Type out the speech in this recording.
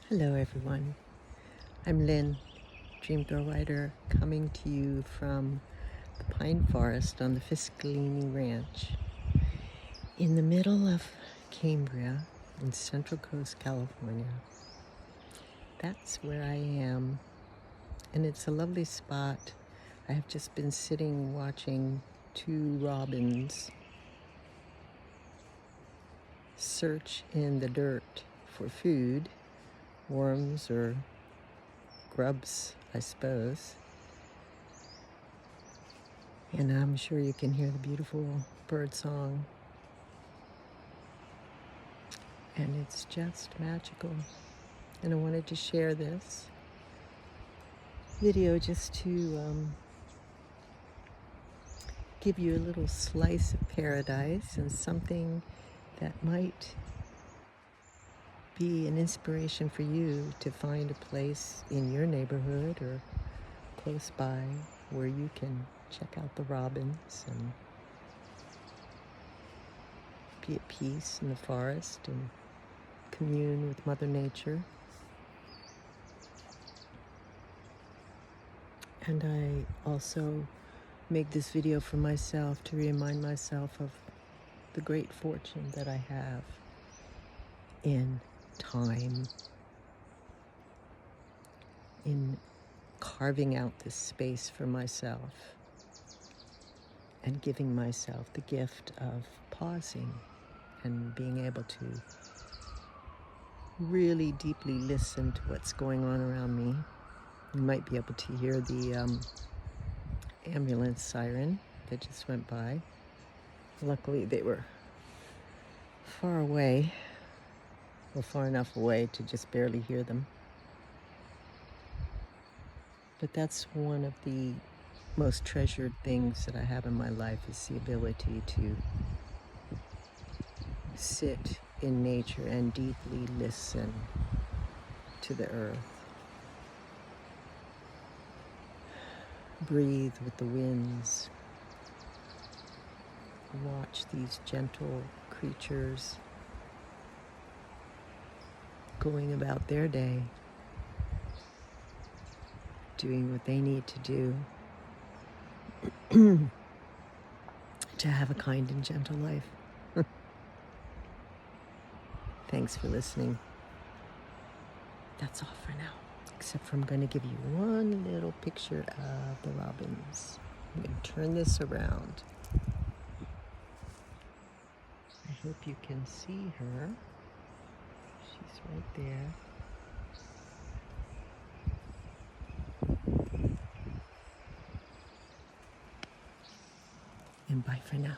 Hello, everyone. I'm Lynn, Dream Girl Writer, coming to you from the pine forest on the Fiscalini Ranch in the middle of Cambria in Central Coast, California. That's where I am, and it's a lovely spot. I have just been sitting watching two robins search in the dirt for food, worms or grubs, I suppose. And I'm sure you can hear the beautiful bird song. And it's just magical. And I wanted to share this video just to give you a little slice of paradise and something that might be an inspiration for you to find a place in your neighborhood or close by where you can check out the robins and be at peace in the forest and commune with Mother Nature. And I also make this video for myself to remind myself of the great fortune that I have in time, in carving out this space for myself and giving myself the gift of pausing and being able to really deeply listen to what's going on around me. You might be able to hear the ambulance siren that just went by. Luckily, they were far away, or far enough away to just barely hear them. But that's one of the most treasured things that I have in my life, is the ability to sit in nature and deeply listen to the earth. Breathe with the winds. Watch these gentle creatures going about their day, doing what they need to do to have a kind and gentle life. Thanks for listening. That's all for now, except for I'm going to give you one little picture of the robins. I'm going to turn this around. I hope you can see her. She's right there. And bye for now.